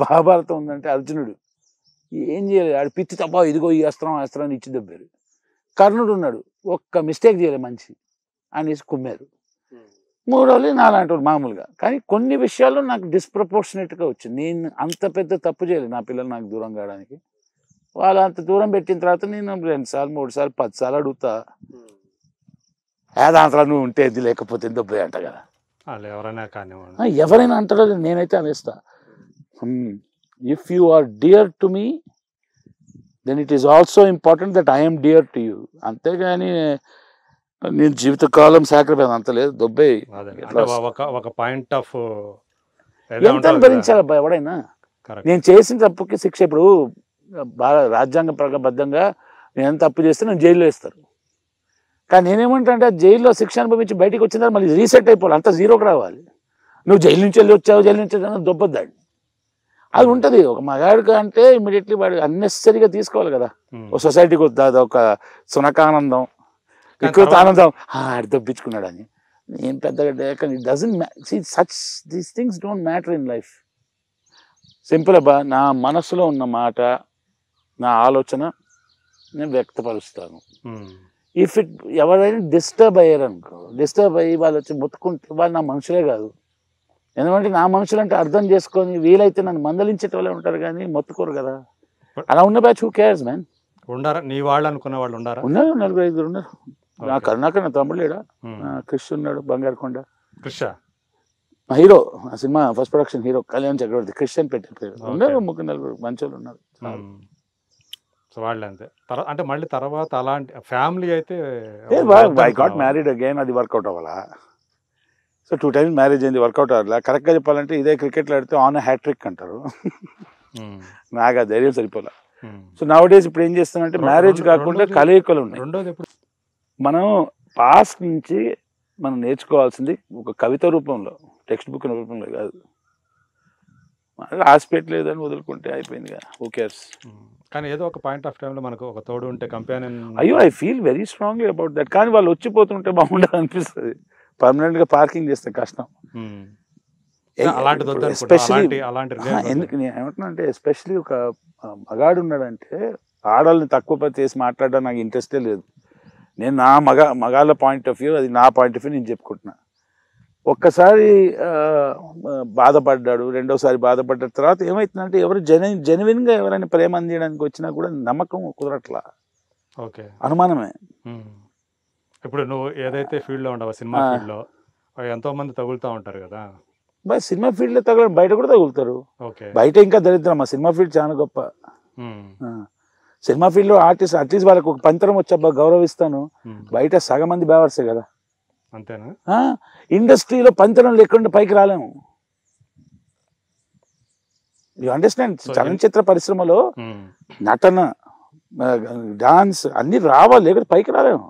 మహాభారతం ఉందంటే అర్జునుడు ఏం చేయలేదు, ఆడు పిచ్చి తప్ప ఇదిగో ఈ అస్త్రం అస్త్రాన్ని ఇచ్చి దెబ్బారు. కర్ణుడు ఉన్నాడు, ఒక్క మిస్టేక్ చేయలేదు మంచి అనేసి కుమ్మారు. మూడోళ్ళు నాలాంటి వాళ్ళు మామూలుగా. కానీ కొన్ని విషయాల్లో నాకు డిస్ప్రపోర్షనేట్గా వచ్చింది. నేను అంత పెద్ద తప్పు చేయలేదు నా పిల్లలు నాకు దూరం కావడానికి. వాళ్ళు అంత దూరం పెట్టిన తర్వాత నేను 2 సార్లు 3 సార్లు 10 సార్లు అడుగుతా. దాంట్లో నువ్వు ఉంటే ఇది లేకపోతే దెబ్బే అంట కదా. ఎవరైనా అంటారో నేనైతే అనేస్తా. If you are dear to me then it is also important that I'm dear to you. అంతేగాని నేను జీవితకాలం సాక్రిఫైస్ అంత లేదు. దొబ్బే ఒక పాయింట్ ఆఫ్ ఎంత భరించాలబ్బా ఎవడైనా. నేను చేసిన తప్పుకి శిక్ష ఇప్పుడు రాజ్యాంగ ప్రబద్ధంగా నేను తప్పు చేస్తే నేను జైల్లో వేస్తారు. కానీ నేనేమంటా జైల్లో శిక్ష అనుభవించి బయటకు వచ్చిన తర్వాత మళ్ళీ రీసెట్ అయిపోవాలి, అంతా జీరోకి రావాలి. నువ్వు జైలు నుంచి వెళ్ళి వచ్చావు, జైలు నుంచి దొబ్బద్దాడు అది ఉంటుంది. ఒక మగాడికి అంటే ఇమీడియట్లీ వాడు అన్నెసరీగా తీసుకోవాలి కదా. ఒక సొసైటీకి వద్దా ఒక సునకానందం వికృత ఆనందం ఆడి దొబ్బించుకున్నాడు అని. ఏం పెద్దగా it doesn't such these things don't matter in life. Simple అబ్బా, నా మనసులో ఉన్న మాట నా ఆలోచన నేను వ్యక్తపరుస్తాను. ఇఫ్ ఇట్ ఎవరైనా డిస్టర్బ్ అయ్యారు అనుకో, డిస్టర్బ్ అయ్యి వాళ్ళు వచ్చి మొత్తుకుంటే వాళ్ళు నా మనుషులే కాదు. ఎందుకంటే నా మనుషులు అంటే అర్థం చేసుకొని వీలైతే నన్ను మందలించేట వాళ్ళే ఉంటారు కానీ మొత్తుకోరు కదా. అలా ఉన్న బ్యాచ్ హూ కేర్స్ మ్యాన్. ఉండారా నీ వాళ్ళు అనుకున్న వాళ్ళు ఉండారా? ఉన్నారు, 4-5 ఉన్నారు. నా కరుణాకర్ నా తమ్ముడు లేడా, క్రిష్ ఉన్నాడు, బంగారకొండ క్రిష్ హీరో, ఆ cinema first production hero Kalyan Chakravarthi, Krish అని పెట్టే పేరు. ఉన్నారు 3-4 మంచి వాళ్ళు ఉన్నారు. సో వాళ్ళు అంతే. అంటే మళ్ళీ తర్వాత అలాంటి ఫ్యామిలీ అయితే ఐ గాట్ మ్యారీడ్ అగైన్, అది వర్కౌట్ అవ్వాలా. సో 2 times మ్యారేజ్ అయింది, వర్కౌట్ అవ్వాలా. కరెక్ట్గా చెప్పాలంటే ఇదే క్రికెట్లో ఆడితే ఆన్ హ్యాట్రిక్ అంటారు. నాకు ఆ ధైర్యం సరిపోలే. సో నౌ డేస్ ఇప్పుడు ఏం చేస్తానంటే మ్యారేజ్ కాకుండా కలయికలు ఉన్నాయి. మనం పాస్ట్ నుంచి మనం నేర్చుకోవాల్సింది ఒక కవిత రూపంలో, టెక్స్ట్ బుక్ రూపంలో కాదు. హాస్పిటల్ లేదని వదులుకుంటే అయిపోయింది కదా, హూ కేర్స్. కానీ ఏదో ఒక పాయింట్ ఆఫ్ టైంలో మనకు ఒక తోడు ఉంటే కంపానియన్. అయ్యో I feel very strongly about that. కానీ వాళ్ళు వచ్చిపోతుంటే బాగుండదు అనిపిస్తుంది. పర్మనెంట్గా పార్కింగ్ చేస్తే కష్టం. ఎస్పెషల్లీ ఎందుకు నేను ఏమంటున్నా అంటే, ఎస్పెషల్లీ ఒక మగాడు ఉన్నాడంటే ఆడవాళ్ళని తక్కువ చేసి మాట్లాడడం నాకు ఇంట్రెస్టే లేదు. నేను నా మగాళ్ళ పాయింట్ ఆఫ్ వ్యూ, అది నా పాయింట్ ఆఫ్ వ్యూ నేను చెప్పుకుంటున్నా. ఒక్కసారి బాధపడ్డాడు, రెండోసారి బాధపడ్డ తర్వాత ఏమవుతుందంటే ఎవరు జెన్యున్గా ఎవరైనా ప్రేమ అందించడానికి వచ్చినా కూడా నమ్మకం కుదరట్లా, అనుమానమే. ఇప్పుడు నువ్వు ఏదైతే ఫీల్డ్లో ఉండవు, సినిమా ఫీల్డ్లో ఎంతో మంది తగులుతూ ఉంటారు కదా. సినిమా ఫీల్డ్లో తగలడం బయట కూడా తగులుతారు. బయట ఇంకా దరిద్రం, మా సినిమా ఫీల్డ్ చాలా గొప్ప. సినిమా ఫీల్డ్లో ఆర్టిస్ట్ అట్లీస్ట్ వాళ్ళకి ఒక పంతరం వచ్చబ్బా గౌరవిస్తాను. బయట సగం మంది బేవర్సే కదా. అంతేనా? ఇండస్ట్రీలో పంతరం లేకుండా పైకి రాలేము. You understand? చలనచిత్ర పరిశ్రమలో నటన, డాన్స్ అన్ని రావాలి, లేకపోతే పైకి రాలేము.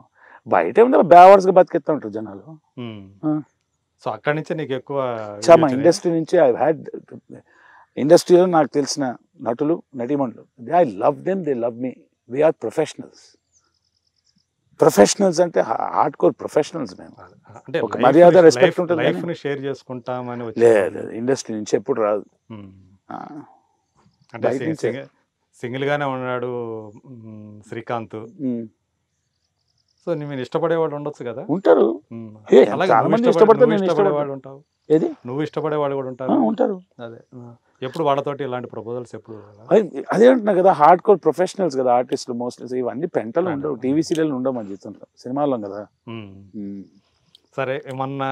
బయట ఏముంది బేవర్స్గా బతికేస్తూ ఉంటారు జనాలు. సో అక్కడి నుంచి నీకు ఎక్కువ మా ఇండస్ట్రీ నుంచి ఐ హ్యాడ్ ఇండస్ట్రీలో నాకు తెలిసిన నటులు నటీమణులు, I love them, they love me. We are professionals. Professionals అంటే హార్డ్ కోర్ ప్రొఫెషనల్స్. మేము ఒక మర్యాద రెస్పెక్ట్ ఉంటుంది. షేర్ చేసుకుంటామని లేదు, ఇండస్ట్రీ నుంచి ఎప్పుడు రాదు. సింగిల్ గానే ఉన్నాడు శ్రీకాంత్. సో నేను ఇష్టపడేవాళ్ళు ఉండొచ్చు కదా. ఉంటారు, ఏది నువ్వు ఇష్టపడేవాళ్ళు కూడా ఉంటారు. అదే ఎప్పుడు వాళ్ళతోటి ఇలాంటి ప్రపోజల్స్ ఎప్పుడు? అదే అంటున్నా కదా, హార్డ్ కోర్ ప్రొఫెషనల్స్ కదా ఆర్టిస్టులు మోస్ట్లీ. ఇవన్నీ పెంటలు ఉండవు, టీవీ సీరియల్ ఉండవు మన జీవితంలో, సినిమాల్లో కదా. సరే, మొన్న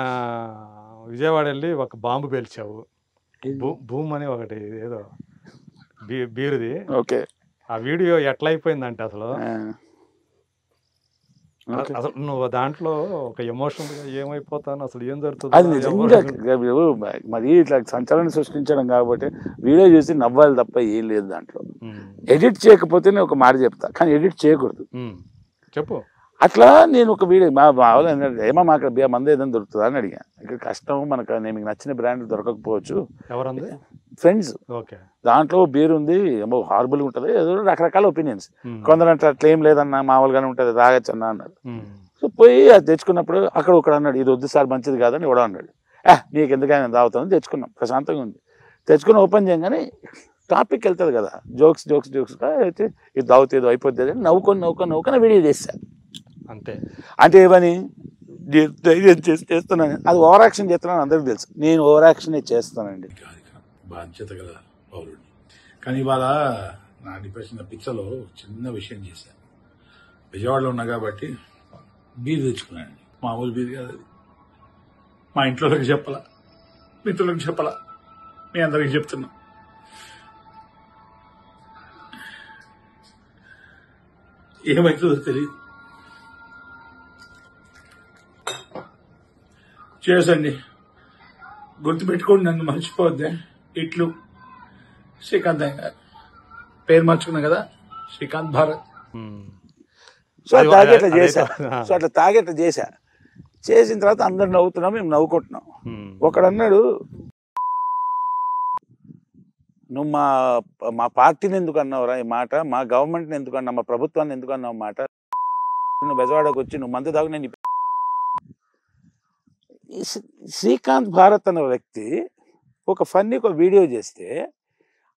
విజయవాడ వెళ్ళి ఒక బాంబు పేల్చావు, భూమ్ అని ఒకటి ఏదో బీరుది. ఓకే, ఆ వీడియో ఎట్లా అయిపోయిందంటే అసలు నువ్వు దాంట్లో ఒక ఎమోషనల్ గా ఏమైపోతాను, అసలు ఏం జరుగుతుంది అది నిజంగా. మరి ఇట్లా సంచలనం సృష్టించడం కాబట్టి వీడియో చూసి నవ్వాలి తప్ప ఏం లేదు దాంట్లో. ఎడిట్ చేయకపోతే నేను ఒక మాట చెప్తా, కానీ ఎడిట్ చేయకూడదు. చెప్పు. అట్లా నేను ఒక వీడియో మా వాళ్ళు ఏమో మాకు మంది ఏదైనా దొరుకుతుందా అని అడిగా. ఇక్కడ కష్టం, మనకు మీకు నచ్చిన బ్రాండ్ దొరకకపోవచ్చు. ఎవరంది? ఫ్రెండ్స్. దాంట్లో బీర్ ఉంది, ఏమో హార్బుల్గా ఉంటుంది, ఏదో రకరకాల ఒపీనియన్స్. కొందరు అంటే అట్లా ఏం లేదన్నా మామూలుగానే ఉంటుంది, తాగొచ్చు అన్న అన్నారు. సో పోయి అది తెచ్చుకున్నప్పుడు అక్కడ ఒకడు అన్నాడు, ఇది వద్దు సార్ మంచిది కాదని ఎవడో అన్నాడు. నీకు ఎందుకైనా తాగుతామని తెచ్చుకున్నాం, ప్రశాంతంగా ఉంది. తెచ్చుకొని ఓపెన్ చేయగానే టాపిక్ వెళ్తుంది కదా, జోక్స్ అయితే ఇది దావుతుంది ఏదో అయిపోతుంది అని నవ్వుకొని వీడియో చేశా అంతే. అంటే ఏమని ధైర్యం చేస్తున్నాను, అది ఓవర్ యాక్షన్ చేస్తున్నాను అందరికీ తెలుసు, నేను ఓవర్ యాక్షనే చేస్తానండి. బాధ్యత గల పౌరుడిని. కానీ ఇవాళ నా డిప్రెషన్ పిచ్చలో చిన్న విషయం చేశాను. విజయవాడలో ఉన్నా కాబట్టి బీరు తెచ్చుకున్నాను. మామూలు బీరు కాదు అది. మా ఇంట్లోకి చెప్పాలా, మిత్రులకు చెప్పాలా, మీ అందరికి చెప్తున్నా. ఏమవుతుందో తెలియదు. చేసండి, గుర్తుపెట్టుకోండి, నన్ను మర్చిపోవద్దే. ఇట్లు శ్రీకాంత్ గారు పేరు మార్చుకున్నా కదా, శ్రీకాంత్ భారత్. సో అట్లా తాగేట్లా చేశా. చేసిన తర్వాత అందరు నవ్వుతున్నాం, మేము నవ్వుకుంటున్నాం. ఒకడన్నాడు, నువ్వు మా పార్టీని ఎందుకు అన్నావురా ఈ మాట, మా గవర్నమెంట్ని ఎందుకు అన్నావు, మా ప్రభుత్వాన్ని ఎందుకు అన్నావు మాట, నువ్వు బెజవాడకు వచ్చి నువ్వు మందు దాకా నేను. శ్రీకాంత్ భారత్ అనే వ్యక్తి ఒక ఫన్నీ ఒక వీడియో చేస్తే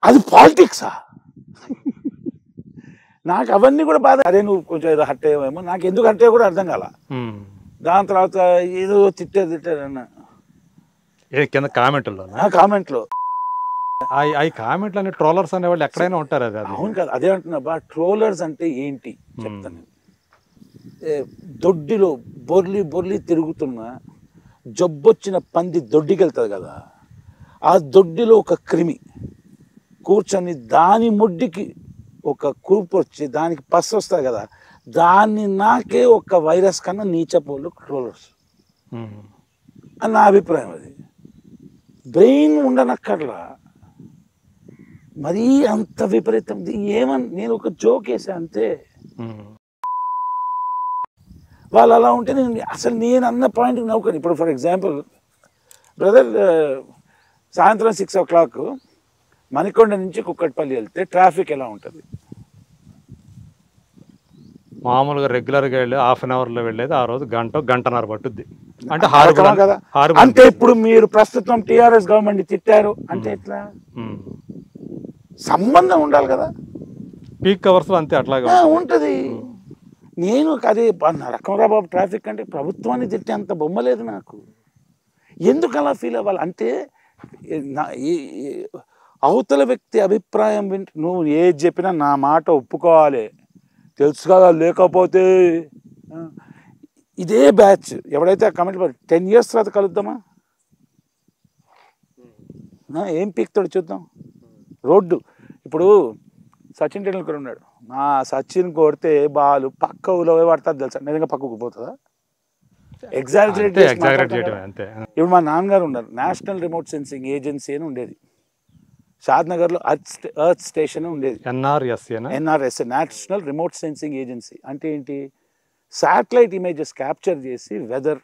అది పాలిటిక్సా? నాకు అవన్నీ కూడా బాధ. అరే నువ్వు కొంచెం ఏదో హట్ అయ్యేమో, నాకు ఎందుకు హట్ అయ్యో కూడా అర్థం కాల. దాని తర్వాత ఏదో తిట్టారన్న కింద కామెంట్లో కామెంట్లు అనే ట్రోలర్స్ అనేవాళ్ళు ఎక్కడైనా ఉంటారు. అది అవును కదా, అదే అంటున్నా బా. ట్రోలర్స్ అంటే ఏంటి చెప్తాను. దొడ్డిలో బొర్లి తిరుగుతున్న జబ్బొచ్చిన పంది దొడ్డికి వెళ్తుంది కదా, ఆ దొడ్డిలో ఒక క్రిమి కూర్చొని దాని ముడ్డికి ఒక కూపు వచ్చి దానికి పస్సు వస్తుంది కదా, దాన్ని నాకే ఒక వైరస్ కన్నా నీచపోళ్ళు ట్రోలర్స్ అని నా అభిప్రాయం. అది బ్రెయిన్ ఉండనక్కర్లా, మరీ అంత విపరీతం. ఏమని నేను ఒక జోక్ వేసా అంతే. వాళ్ళు అలా ఉంటే అసలు నేను అన్న పాయింట్కి నవ్వుకొని. ఇప్పుడు ఫర్ ఎగ్జాంపుల్ బ్రదర్, సాయంత్రం 6 o'clock మణికొండ నుంచి కుక్కట్పల్లి వెళ్తే ట్రాఫిక్ ఎలా ఉంటుంది? మామూలుగా రెగ్యులర్గా వెళ్ళి హాఫ్ అన్ అవర్లో వెళ్ళేది ఆ రోజు గంటన్నర పట్టుద్ది. అంటే కదా. అంటే ఇప్పుడు మీరు ప్రస్తుతం టీఆర్ఎస్ గవర్నమెంట్ తిట్టారు అంటే ఎట్లా? సంబంధం ఉండాలి కదా. పీక్ అవర్స్ అంతే అట్లాగా ఉంటది. నేను అది రకంరా బాబు ట్రాఫిక్ అంటే ప్రభుత్వాన్ని తిట్టే అంత బొమ్మ లేదు నాకు. ఎందుకు అలా ఫీల్ అవ్వాలి అంటే అవతల వ్యక్తి అభిప్రాయం నువ్వు ఏది చెప్పినా నా మాట ఒప్పుకోవాలి, తెలుసు కదా. లేకపోతే ఇదే బ్యాచ్ ఎవడైతే కమెంట్ 10 years తర్వాత కలుద్దామా, ఏం పీక్తాడు చూద్దాం. రోడ్డు ఇప్పుడు సచిన్ టెండూల్కర్ ఉన్నాడు, మా సచిన్ కొడితే బాలు పక్క ఊళ్ళో పడతారు తెలుసా, నిజంగా పక్కకు పోతుందా? ఎగ్జాగరేట్ అంతే. ఇప్పుడు మా నాన్నగారు ఉన్నారు, నేషనల్ రిమోట్ సెన్సింగ్ ఏజెన్సీ అని ఉండేది షాద్నగర్లో, ఎర్త్ స్టేషన్ ఉండేది. NRS national remote sensing agency అంటే ఏంటి? శాటిలైట్ ఇమేజెస్ క్యాప్చర్ చేసి వెదర్,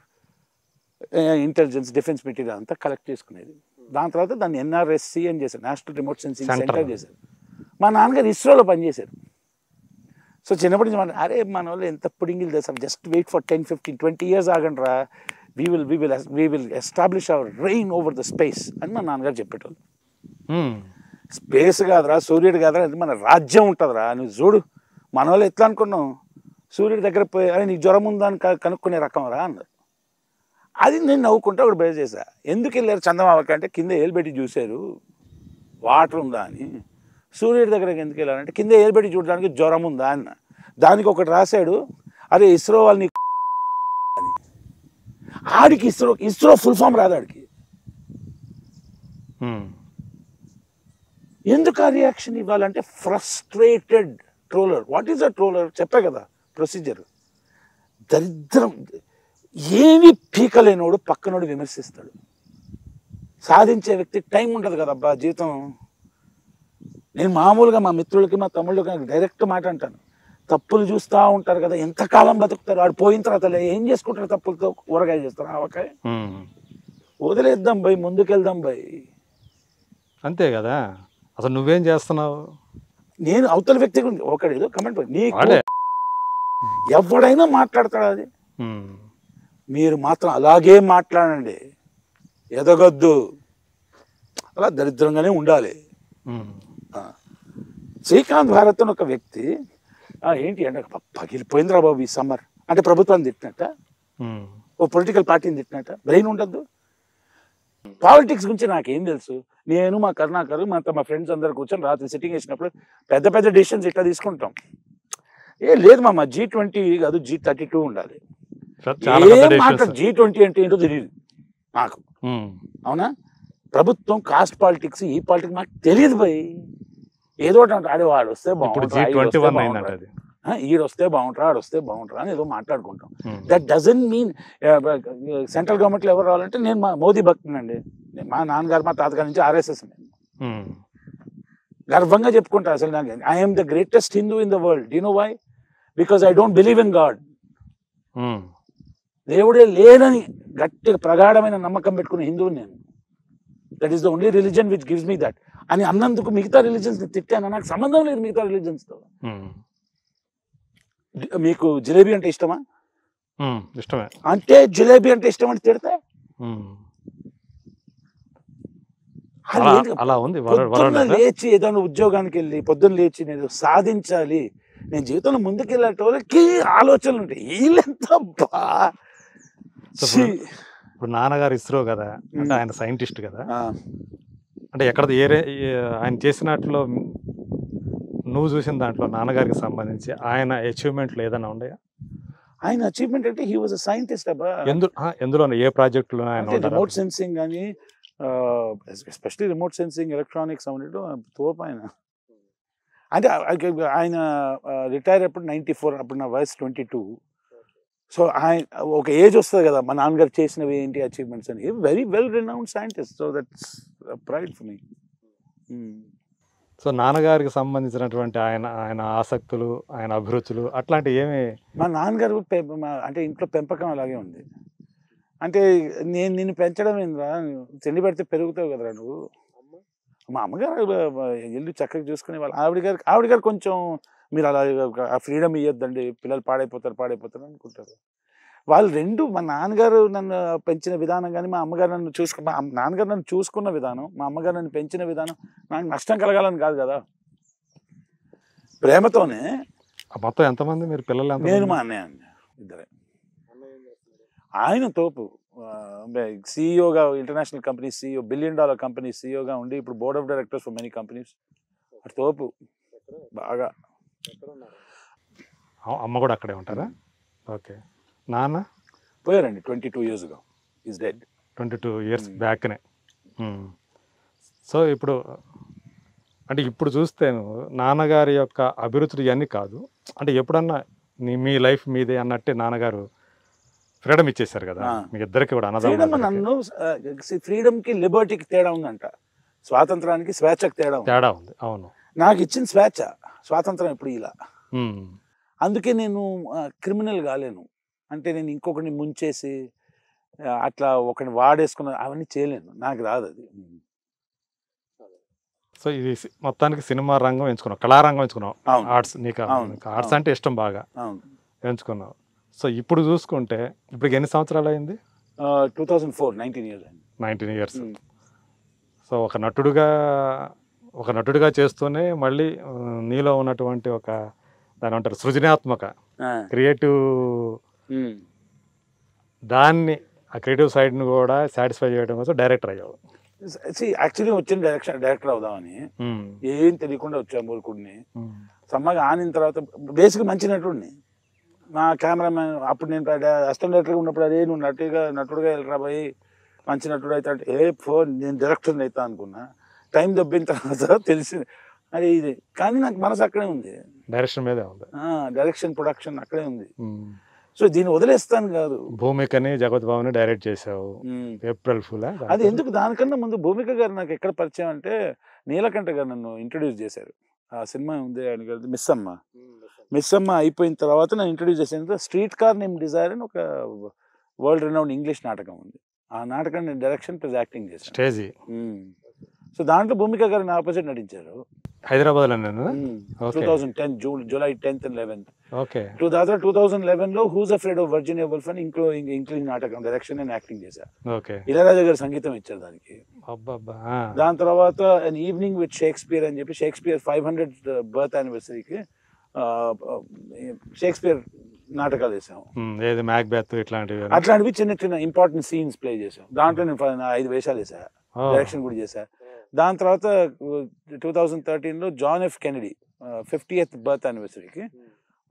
ఇంటెలిజెన్స్, డిఫెన్స్ మెటీరియల్ అంతా కలెక్ట్ చేసుకునేది. దాని తర్వాత దాన్ని NRSC అని చేశారు, నేషనల్ రిమోట్ సెన్సింగ్ సెంటర్ చేశారు. మా నాన్నగారు ఇస్రోలో పనిచేశారు. సో చిన్నప్పటి నుంచి అరే మన వాళ్ళు ఎంత పుడింగిలు చేస్తారు, జస్ట్ వెయిట్ ఫర్ 10, 15, 20 years ఆగండి రా, we will establish hour reign over the space అని మా నాన్నగారు చెప్పేటోళ్ళు. స్పేస్ కాదురా, సూర్యుడు కాదురా, అది మన రాజ్యం ఉంటుందిరా. నువ్వు చూడు, మన వాళ్ళు ఎట్లా అనుకున్నావు, సూర్యుడి దగ్గర పోయి అరే నీకు జ్వరం ఉందా అని కనుక్కునే రకం రా అన్నారు. అది నేను నవ్వుకుంటే ఒకటి బేస్ చేశా. ఎందుకు వెళ్ళారు చందమామకి అంటే కింద ఏలు పెట్టి చూశారు వాటర్ ఉందా అని. సూర్యుడి దగ్గరకు ఎందుకు వెళ్ళారంటే కింద ఏలు పెట్టి చూడడానికి జ్వరం ఉందా అన్న. దానికి ఒకటి రాశాడు, అరే ఇస్రో వాళ్ళని అని. ఆడికి ఇస్రో ఫుల్ ఫామ్ రాదు ఆడికి. ఎందుకు ఆ రియాక్షన్ ఇవ్వాలంటే frustrated troller. What is a troller చెప్పే కదా ప్రొసీజర్. దరిద్రం, ఏమి పీకలేనోడు పక్కనోడు విమర్శిస్తాడు. సాధించే వ్యక్తి టైం ఉంటుంది కదా అబ్బా జీవితం. నేను మామూలుగా మా మిత్రులకి మా తమ్ముళ్ళకి డైరెక్ట్ మాట అంటాను, తప్పులు చూస్తూ ఉంటారు కదా, ఎంతకాలం బతుకుతారు, వాడు పోయిన తర్వాత ఏం చేసుకుంటారు, తప్పులతో ఊరగాయ చేస్తారు, ఆవకాయ వదిలేద్దాం భయ్, ముందుకెళ్దాం భయ్, అంతే కదా. అసలు నువ్వేం చేస్తున్నావు? నేను అవతల వ్యక్తి ఒకటి ఏదో కమెంట్ నీకు ఎవడైనా మాట్లాడతాడు, అది మీరు మాత్రం అలాగే మాట్లాడండి, ఎదగొద్దు. అలా దరిద్రంగానే ఉండాలి. ఉమ్. శ్రీకాంత్ భారత్ అని ఒక వ్యక్తి ఏంటి అంటే పగిలిపోయిందిరా బాబు ఈ సమ్మర్ అంటే ప్రభుత్వాన్ని తిట్టినట్ట, ఉమ్. ఓ పొలిటికల్ పార్టీని తిట్టినట్ట. బ్రెయిన్ ఉండద్దు. పాలిటిక్స్ గురించి నాకేం తెలుసు. నేను మా కరుణాకర్ మా ఫ్రెండ్స్ అందరు కూర్చొని రాత్రి సిట్టింగ్ వేసినప్పుడు పెద్ద పెద్ద డిసిషన్స్ ఇట్లా తీసుకుంటాం. లేదు మా G20 కాదు G32 ఉండాలి. చాలా పెద్ద decisions. G20 అంటే ఏంటో తెలియదు నాకు. ఉమ్. అవునా? ప్రభుత్వం కాస్ట్ పాలిటిక్స్ ఈ పాలిటిక్స్ నాకు తెలియదు భయ్. ఏదో ఒకటి ఆడే వాడు వస్తే ఇప్పుడు బాగుంటుంది, G21 అయిందంట అది. ఈడొస్తే బాగుంటారా ఆడొస్తే బాగుంటారా అని ఏదో మాట్లాడుకుంటాం. ఉమ్. దట్ డజంట్ మీన్ సెంట్రల్ గవర్నమెంట్లో ఎవరు రావాలంటే నేను మా మోదీ భక్తునండి. మా నాన్నగారు మా తాతగారి నుంచి RSS నేను ఉమ్. గర్వంగా చెప్పుకుంటా. అసలు నాకు I'm the greatest Hindu in the world. You know why? Because I don't believe in God. Um. దేవుడే లేనని గట్టిగా ప్రగాఢమైన నమ్మకం పెట్టుకునే హిందువు నేను. That is the only religion which gives me that అని అన్నందుకు మిగతా రిలీజన్స్ తిట్టాను. నాకు సంబంధం లేదు మిగతా రిలీజన్స్తో. ఉమ్. మీకు జిలేబీ అంటే ఇష్టమా ఉమ్. ఇష్టమే. అంటే జిలేబీ అంటే ఇష్టం అంటే తిడతా. ఉమ్. అది అలా ఏంటి? అలా ఉంది పొద్దున్న లేచి ఏదైనా ఉద్యోగానికి వెళ్ళి పొద్దున్న లేచి నేను సాధించాలి, నేను జీవితంలో ముందుకెళ్ళేటోళ్ళకి ఆలోచనలు ఉంటాయి. వీళ్ళెంత ఇప్పుడు నాన్నగారు ఇస్రో కదా, అంటే ఆయన సైంటిస్ట్ కదా, ఆ, అంటే ఎక్కడ ఆయన చేసినట్లో నువ్వు చూసిన దాంట్లో నాన్నగారికి సంబంధించి ఆయన అచీవ్మెంట్లు ఏదైనా ఉన్నాయా? ఆయన అచీవ్మెంట్ అంటే హీ వాజ్ అ సైంటిస్ట్ అబ్బా. ఎందులో ఏ ప్రాజెక్టులో ఆయన రిమోట్ సెన్సింగ్ కానీ ఎస్పెషలీ రిమోట్ సెన్సింగ్ ఎలక్ట్రానిక్స్ అవన్నీ తోపు ఆయన. అంటే ఆయన రిటైర్ అప్పుడు 94, అప్పుడు నా వయసు 22. సో ఆయన ఒక ఏజ్ వస్తుంది కదా మా నాన్నగారు చేసినవి ఏంటి అచీవ్మెంట్స్ అని. Very well renowned scientist. So that's pride for me. So నాన్నగారికి సంబంధించినటువంటి ఆయన ఆసక్తులు, ఆయన అభిరుచులు అట్లాంటివి ఏమి? మా నాన్నగారు అంటే ఇంట్లో పెంపకం అలాగే ఉంది. అంటే నేను నిన్ను పెంచడం ఏంద్రా, తిండి పెడితే పెరుగుతావు కదరా నువ్వు. మా అమ్మగారు ఇల్లు చక్కగా చూసుకునే వాళ్ళు. ఆవిడ గారు కొంచెం మీరు అలా ఆ ఫ్రీడమ్ ఇవ్వద్దండి, పిల్లలు పాడైపోతారు అనుకుంటారు. వాళ్ళు రెండు, మా నాన్నగారు నన్ను పెంచిన విధానం కానీ మా అమ్మగారు నన్ను మా నాన్నగారు నన్ను చూసుకున్న విధానం, మా అమ్మగారు నన్ను పెంచిన విధానం నాకు నష్టం కలగాలని కాదు కదా, ప్రేమతోనే. మొత్తం ఎంతమంది మీరు పిల్లలు? నేను మా అన్నయ్య ఇద్దరే. ఆయన తోపు సిఇఓగా, international company CEO, $1 billion company సిఇఓగా ఉండి ఇప్పుడు board of directors for many companies. అటు తోపు బాగా. అమ్మ కూడా అక్కడే ఉంటారా? ఓకే. నాన్న పోయారండి 22 years ago. Is dead. 22 years బ్యాక్నే. సో ఇప్పుడు అంటే ఇప్పుడు చూస్తే నాన్నగారి యొక్క అభిరుచులు ఇవన్నీ కాదు, అంటే ఎప్పుడన్నా మీ లైఫ్ మీదే అన్నట్టే నాన్నగారు ఫ్రీడమ్ ఇచ్చేసారు కదా మీ ఇద్దరికి కూడా. నన్ను ఫ్రీడమ్కి లిబర్టీకి తేడా ఉందంట, స్వాతంత్రానికి స్వేచ్ఛకి తేడా ఉంది. అవును. నాకు ఇచ్చిన స్వేచ్ఛ, స్వాతంత్రం ఎప్పుడు ఇలా. అందుకే నేను క్రిమినల్ కాలేను. అంటే నేను ఇంకొకరిని ముంచేసి అట్లా ఒకరిని వాడేసుకున్న అవన్నీ చేయలేను, నాకు రాదు అది. సో ఇది మొత్తానికి సినిమా రంగం ఎంచుకున్నావు, కళారంగం ఎంచుకున్నావు, ఆర్ట్స్. నీకు ఆర్ట్స్ అంటే ఇష్టం బాగా, ఎంచుకున్నావు. సో ఇప్పుడు చూసుకుంటే ఇప్పుడు ఎన్ని సంవత్సరాలు అయింది? 2004, 19 years. 19 years. సో ఒక నటుడిగా చేస్తూనే మళ్ళీ నీలో ఉన్నటువంటి ఒక దాని అంటారు సృజనాత్మక క్రియేటివ్, దాన్ని ఆ క్రియేటివ్ సైడ్ని కూడా సాటిస్ఫై చేయడం కోసం డైరెక్టర్ అయ్యావు. యాక్చువల్లీ వచ్చిన డైరెక్టర్ అవుదామని ఏం తెలియకుండా వచ్చా మూలకుడిని. సమ్మగా ఆనిన తర్వాత బేసిక్గా మంచి నటుడిని. మా కెమెరామెన్ అప్పుడు నేను అసిస్టెంట్ డైరెక్టర్గా ఉన్నప్పుడు అదే నువ్వు నటుడుగా వెళ్ళరా పోయి మంచి నటుడు అయితే అంటే నేను డైరెక్టర్ అవుతా అనుకున్నా. టైం దబ్బిన తర్వాత తెలిసింది అది ఇది. కానీ నాకు మనసు అక్కడే ఉంది, డైరెక్షన్ మీదే ఉంది, డైరెక్షన్ ప్రొడక్షన్ అక్కడే ఉంది. సో దీన్ని వదిలేస్తాను కాదు. భూమికని జగత్ బాబుని డైరెక్ట్ చేసావు, ఏప్రిల్ ఫుల్. అది ఎందుకు, దానికన్నా ముందు భూమిక గారు నాకు ఎక్కడ పరిచయం అంటే నీలకంఠ గారు నన్ను ఇంట్రడ్యూస్ చేశారు. ఆ సినిమా ఉంది ఆయన గారు మిస్ అమ్మ అయిపోయిన తర్వాత నన్ను ఇంట్రడ్యూస్ చేసిన స్ట్రీట్ కార్ నేమ్ డిజైర్ అని ఒక వరల్డ్ రినౌండ్ ఇంగ్లీష్ నాటకం ఉంది. ఆ నాటకం నేను డైరెక్షన్ ప్లస్ యాక్టింగ్ చేశాను, స్టేజీ. సో దాంట్లో భూమిక గారు నా ఆపోజిట్ నటించారు. హైదరాబాద్లో నేను. Okay 2010 July 10th and 11th. Okay 2011లో who's afraid of Virginia Woolf అని ఇంక్లూడింగ్ నాటకం డైరెక్షన్ అండ్ యాక్టింగ్ చేశా. ఓకే ఇళయరాజా గారు సంగీతం ఇచ్చారు దానికి. అబ్బబ్బా. దాని తర్వాత an evening with Shakespeare అని చెప్పి షేక్స్పియర్ 500th బర్త్ యానివర్సరీకి షేక్స్పియర్ నాటకాలు వేసాము. ఏది మ్యాక్బెత్ ఇట్లాంటివి అట్లాంటివి చిన్న చిన్న ఇంపార్టెంట్ సీన్స్ ప్లే చేసాం. దాంట్లో నేను 5 వేషాలు వేసా, డైరెక్షన్ కూడా చేశా. దాని తర్వాత 2013లో John F Kennedy 50th birth యానివర్సరీకి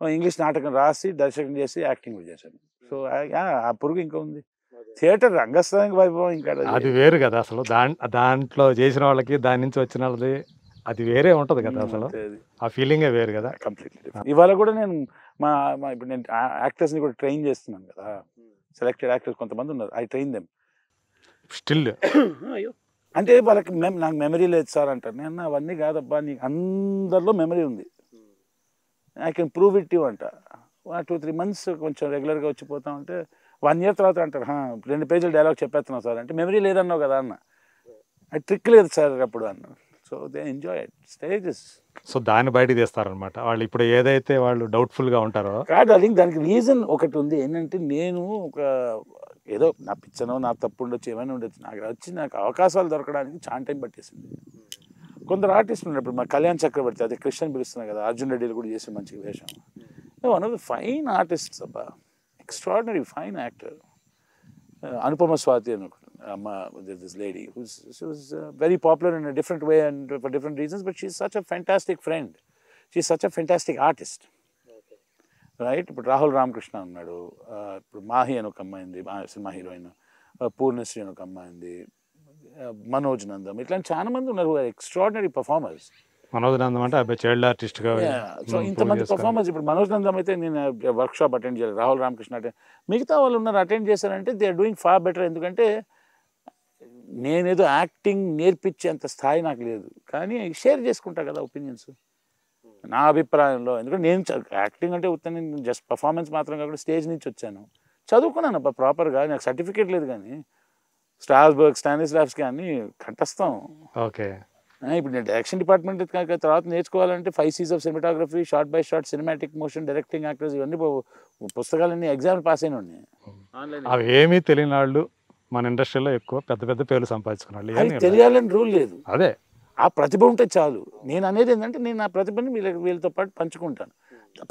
ఇంగ్లీష్ నాటకం రాసి దర్శకం చేసి యాక్టింగ్ కూడా చేశాను. సో ఆ పురుగు ఇంకా ఉంది. థియేటర్ రంగస్థానికి వైభవం ఇంకా అది వేరు కదా అసలు. దాంట్లో చేసిన వాళ్ళకి దాని నుంచి వచ్చిన వాళ్ళది అది వేరే ఉంటది కదా అసలు. ఆ ఫీలింగే వేరు కదా కంప్లీట్లీ. ఇవాళ కూడా నేను ఇప్పుడు నేను యాక్టర్స్ని కూడా ట్రైన్ చేస్తున్నాను కదా. సెలెక్టెడ్ యాక్టర్స్ కొంతమంది ఉన్నారు, ఐ ట్రైన్ దెమ్ స్టిల్. అంటే వాళ్ళకి నాకు మెమరీ లేదు సార్ అంటారు. నేను అవన్నీ కాదబ్బా, నీకు అందరిలో మెమరీ ఉంది, I can prove it you అంట. 2-3 months కొంచెం రెగ్యులర్గా వచ్చిపోతా ఉంటే 1 year తర్వాత అంటారు 2 పేజీలు డైలాగ్ చెప్పేస్తున్నావు సార్ అంటే మెమరీ లేదన్నావు కదా అన్న. అది ట్రిక్ లేదు సార్ అప్పుడు అన్న. So they enjoy it stages. So దాన్ని బయట తీస్తారనమాట వాళ్ళు. ఇప్పుడు ఏదైతే వాళ్ళు డౌట్ఫుల్గా ఉంటారో కాదు, అది దానికి రీజన్ ఒకటి ఉంది. ఏంటంటే నేను ఏదో నా పిచ్చనో నా తప్పు ఉండొచ్చు, ఏమైనా ఉండొచ్చు, నాకు అవకాశాలు దొరకడానికి చాలా టైం పట్టేసింది. కొందరు ఆర్టిస్టులు ఉన్నప్పుడు మా కళ్యాణ్ చక్రవర్తి, అదే కృష్ణన్ పిలుస్తున్నా కదా, అర్జున్ రెడ్డిలు కూడా చేసే మంచి వేషం. One of the fine artists అబ్బా, extraordinary fine actor. Anupama Swathi అని this lady she was very popular in a different way and for different reasons, but she's such a fantastic friend, she's such a fantastic artist. Right. ఇప్పుడు రాహుల్ రామకృష్ణ ఉన్నాడు, ఇప్పుడు మాహి అని ఒక అమ్మాయి ఉంది, cinema heroine, Poornasri అని ఒక అమ్మాయి ఉంది, మనోజ్ నందం, ఇట్లాంటి చాలా మంది ఉన్నారు ఎక్స్ట్రాడినరీ పర్ఫార్మర్స్. మనోజ్ నందం అంటే చైల్డ్ ఆర్టిస్ట్గా. సో ఇంతమంది పర్ఫార్మర్స్. ఇప్పుడు మనోజ్ నందం అయితే నేను వర్క్ షాప్ అటెండ్ చేయాలి, రాహుల్ రామకృష్ణ అటెండ్, మిగతా వాళ్ళు ఉన్నారు అటెండ్ చేశారంటే they are doing far better. ఎందుకంటే నేనేదో యాక్టింగ్ నేర్పించేంత స్థాయి నాకు లేదు, కానీ షేర్ చేసుకుంటా కదా ఒపీనియన్స్ నా అభిప్రాయంలో. ఎందుకంటే నేను యాక్టింగ్ అంటే ఉత్తనే జస్ట్ పర్ఫార్మెన్స్ మాత్రం కాకుండా స్టేజ్ నుంచి వచ్చాను, చదువుకున్నాను అబ్బా ప్రాపర్గా, నాకు సర్టిఫికేట్ లేదు కానీ స్ట్రాస్బర్గ్ స్టానిస్లావ్స్కి అన్ని కంఠస్థం. ఓకే. ఇప్పుడు నేను డైరెక్షన్ డిపార్ట్మెంట్ తర్వాత నేర్చుకోవాలంటే 5 C's of cinematography, short by shot, cinematic motion, directing, actors, ఇవన్నీ పుస్తకాలన్నీ ఎగ్జామ్ పాస్ అయిన ఉన్నాయి. అవి ఏమీ తెలియని వాళ్ళు మన ఇండస్ట్రీలో ఎక్కువ పెద్ద పెద్ద పేర్లు సంపాదించుకున్నాళ్ళు. అది తెలియాలని రూల్ లేదు, అదే ఆ ప్రతిభ ఉంటే చాలు. నేను అనేది ఏంటంటే నేను నా ప్రతిభని వీళ్ళతో పాటు పంచుకుంటాను.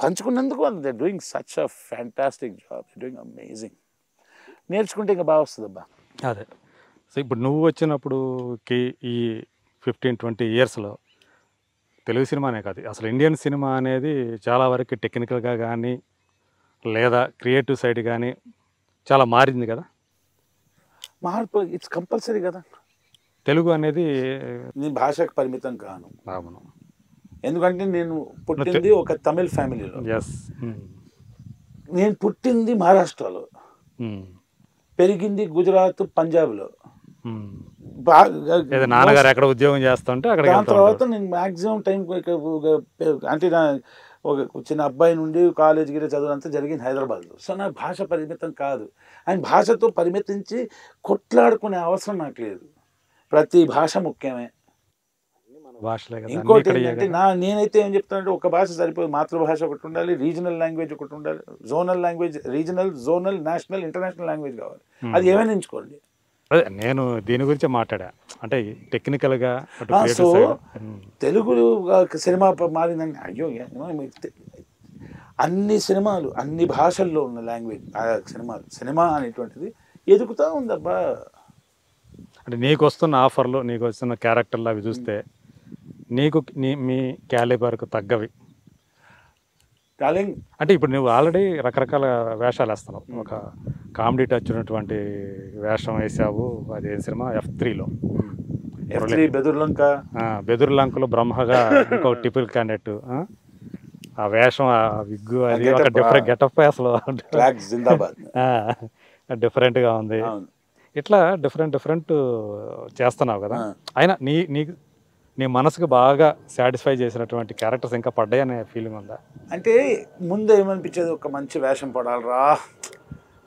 పంచుకున్నందుకు they doing such a fantastic job, they doing amazing. నేర్చుకుంటే ఇంకా బాగా వస్తుంది అబ్బా. అదే. సో ఇప్పుడు నువ్వు వచ్చినప్పుడు ఈ 15-20 yearsలో తెలుగు సినిమానే కాదు అసలు ఇండియన్ సినిమా అనేది చాలా వరకు టెక్నికల్గా కానీ లేదా క్రియేటివ్ సైడ్ కానీ చాలా మారింది కదా. మార్పు ఇట్స్ కంపల్సరీ కదా. తెలుగు అనేది నేను భాషకు పరిమితం కాను. అవును. ఎందుకంటే నేను పుట్టింది ఒక తమిళ్ ఫ్యామిలీలో. ఎస్. నేను పుట్టింది మహారాష్ట్రలో, పెరిగింది గుజరాత్, పంజాబ్లో. నాన్నగారు ఎక్కడ ఉద్యోగం చేస్తుంటే అక్కడ. దాని తర్వాత నేను మ్యాక్సిమం టైం అంటే ఒక చిన్న అబ్బాయి నుండి కాలేజీకి చదువు అంతా జరిగింది హైదరాబాద్లో. సో నాకు భాష పరిమితం కాదు, అండ్ భాషతో పరిమితించి కొట్లాడుకునే అవసరం నాకు లేదు. ప్రతి భాష ముఖ్యమే. ఇంకోటి ఏంటంటే నేనైతే ఏం చెప్తానంటే ఒక భాష సరిపోదు, మాతృభాష ఒకటి ఉండాలి, రీజనల్ లాంగ్వేజ్ ఒకటి ఉండాలి, zonal language, regional, zonal, national, international language కావాలి. అది ఏమైనా ఎంచుకోండి. అదే నేను దీని గురించి మాట్లాడా, అంటే టెక్నికల్గా. సో తెలుగు సినిమా మారిందని అయ్యో, అన్ని సినిమాలు అన్ని భాషల్లో ఉన్న లాంగ్వేజ్ సినిమా అనేటువంటిది ఎదుగుతూ ఉందబ్బా. అంటే నీకు వస్తున్న ఆఫర్లు, నీకు వస్తున్న క్యారెక్టర్లు అవి చూస్తే నీకు మీ క్యాలిబర్కు తగ్గవి అంటే ఇప్పుడు నువ్వు ఆల్రెడీ రకరకాల వేషాలు వేస్తున్నావు. ఒక కామెడీ టచ్ ఉన్నటువంటి వేషం వేసావు, అది సినిమా F3లో బెదుర్లంకలో బ్రహ్మగా ఇంకో టిపిల్ క్యాండిడేట్. ఆ వేషం, ఆ విగ్గు, అది ఒక డిఫరెంట్ గెటప్ అసలు డిఫరెంట్గా ఉంది. ఇట్లా డిఫరెంట్ చేస్తున్నావు కదా. అయినా నీ మనసుకు బాగా సాటిస్ఫై చేసినటువంటి క్యారెక్టర్స్ ఇంకా పడ్డాయనే ఫీలింగ్ ఉందా? అంటే ముందు ఏమనిపించేది, ఒక మంచి వేషం పడాలరా,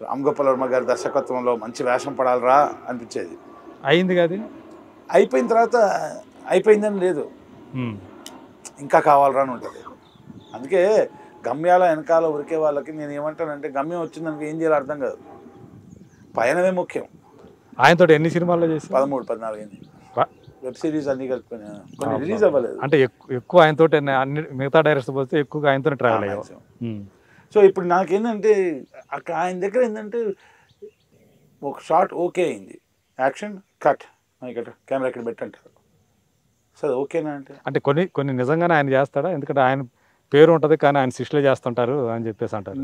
రామ్ గోపాల్ వర్మ గారి దర్శకత్వంలో మంచి వేషం పడాలరా అనిపించేది. అయింది కాదు, అయిపోయిన తర్వాత అయిపోయిందని లేదు. ఇంకా కావాలరా అని ఉంటుంది. అందుకే గమ్యాల వెనకాల ఉరికే వాళ్ళకి నేను ఏమంటానంటే, గమ్యం వచ్చిందనుకో ఏం చేయాలో అర్థం కాదు, పయనమే ముఖ్యం. ఆయనతో ఎన్ని సినిమాల్లో చేసి? 13, 14 అయింది. వెబ్ సిరీస్ అన్ని కలిపి కొన్ని రిలీజ్ అవ్వలేదు. అంటే ఎక్కువ ఆయనతో అన్ని మిగతా డైరెక్టర్స్ పోతే ఎక్కువగా ఆయనతో ట్రావెల్ అయ్యాం. సో ఇప్పుడు నాకేంటంటే అక్కడ ఆయన దగ్గర ఏంటంటే ఒక షాట్ ఓకే అయింది, యాక్షన్ కట్, ఇక్కడ కెమెరా ఇక్కడ పెట్టంటారు, సరే ఓకేనా అంటే కొన్ని నిజంగానే ఆయన చేస్తాడా? ఎందుకంటే ఆయన పేరు ఉంటుంది కానీ ఆయన శిష్యులే చేస్తుంటారు అని చెప్పేసి అంటారు.